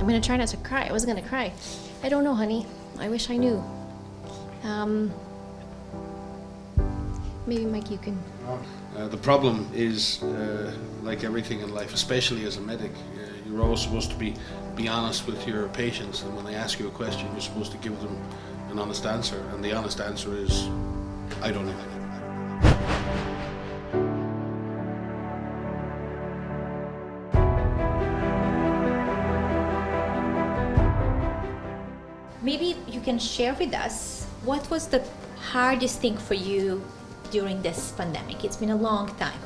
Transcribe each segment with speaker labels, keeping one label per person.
Speaker 1: I'm gonna try not to cry. I wasn't gonna cry. I don't know, honey. I wish I knew. Maybe Mike, you can.
Speaker 2: The problem is, like everything in life, especially as a medic, you're always supposed to be honest with your patients, and when they ask you a question, you're supposed to give them an honest answer, and the honest answer is, I don't know.
Speaker 3: Maybe you can share with us what was the hardest thing for you during this pandemic? It's been a long time.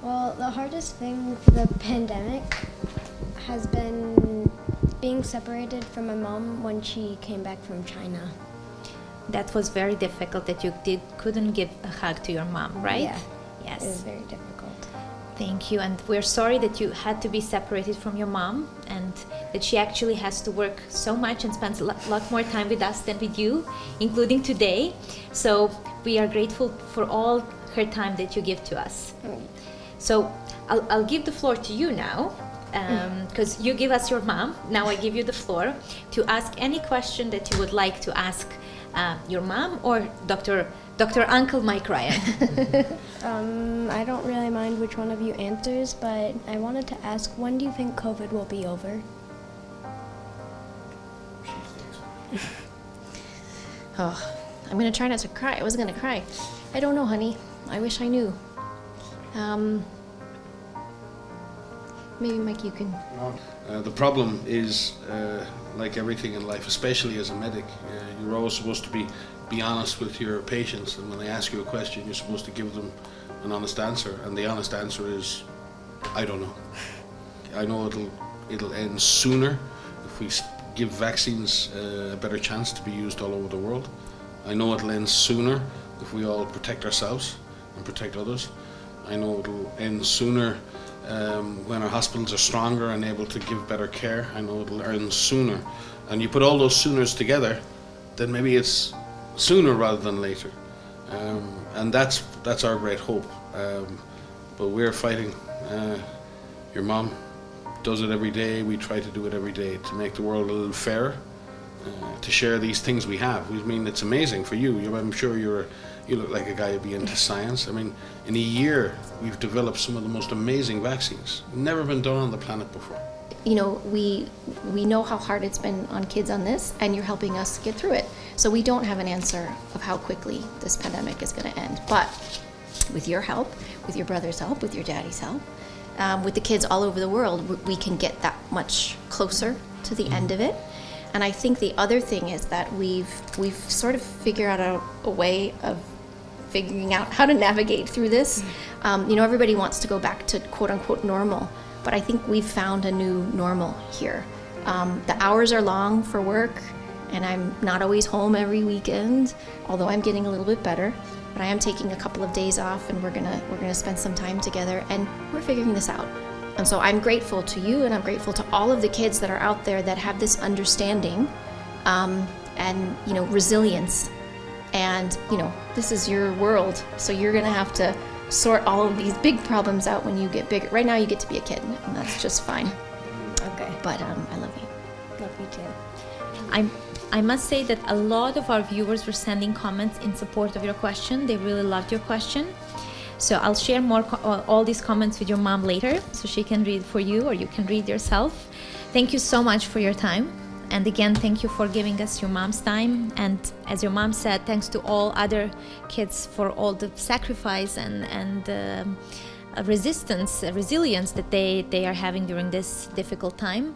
Speaker 4: Well, the hardest thing for the pandemic has been being separated from my mom when she came back from China.
Speaker 3: That was very difficult that you couldn't give a hug to your mom, right?
Speaker 4: Yeah.
Speaker 3: Yes.
Speaker 4: It was very difficult.
Speaker 3: Thank you, and we're sorry that you had to be separated from your mom and that she actually has to work so much and spends a lot more time with us than with you, including today. So we are grateful for all her time that you give to us. So I'll give the floor to you now, because you give us your mom. Now I give you the floor to ask any question that you would like to ask your mom or Dr. Uncle Mike Ryan.
Speaker 4: I don't really mind which one of you answers, but I wanted to ask, when do you think COVID will be over?
Speaker 1: Oh, I'm gonna try not to cry. I wasn't gonna cry. I don't know, honey. I wish I knew. Maybe Mike, you can.
Speaker 2: The problem is, like everything in life, especially as a medic, you're always supposed to be honest with your patients, and when they ask you a question, you're supposed to give them an honest answer, and the honest answer is, I don't know. I know it'll end sooner if we give vaccines a better chance to be used all over the world. I know it'll end sooner if we all protect ourselves and protect others. I know it'll end sooner when our hospitals are stronger and able to give better care. I know it'll end sooner. And you put all those sooners together, then maybe it's sooner rather than later. And that's our great hope. But we're fighting. Your mom does it every day. We try to do it every day to make the world a little fairer, to share these things we have. I mean, it's amazing for you. I'm sure you look like a guy who'd be into science. I mean, in a year, we've developed some of the most amazing vaccines. Never been done on the planet before.
Speaker 1: You know, we know how hard it's been on kids on this, and you're helping us get through it. So we don't have an answer of how quickly this pandemic is going to end. But with your help, with your brother's help, with your daddy's help, with the kids all over the world, we can get that much closer to the end of it. And I think the other thing is that we've sort of figured out a way of figuring out how to navigate through this. You know, everybody wants to go back to quote unquote normal, but I think we've found a new normal here. The hours are long for work, and I'm not always home every weekend, although I'm getting a little bit better. But I am taking a couple of days off, and we're gonna spend some time together, and we're figuring this out. And so I'm grateful to you, and I'm grateful to all of the kids that are out there that have this understanding, and you know, resilience. And you know, this is your world, so you're gonna have to sort all of these big problems out when you get bigger. Right now, you get to be a kid, and that's just fine.
Speaker 4: Okay.
Speaker 1: But I love you.
Speaker 4: Love you too.
Speaker 3: I must say that a lot of our viewers were sending comments in support of your question. They really loved your question. So I'll share more all these comments with your mom later, so she can read for you, or you can read yourself. Thank you so much for your time. And again, thank you for giving us your mom's time. And as your mom said, thanks to all other kids for all the sacrifice and resilience that they are having during this difficult time.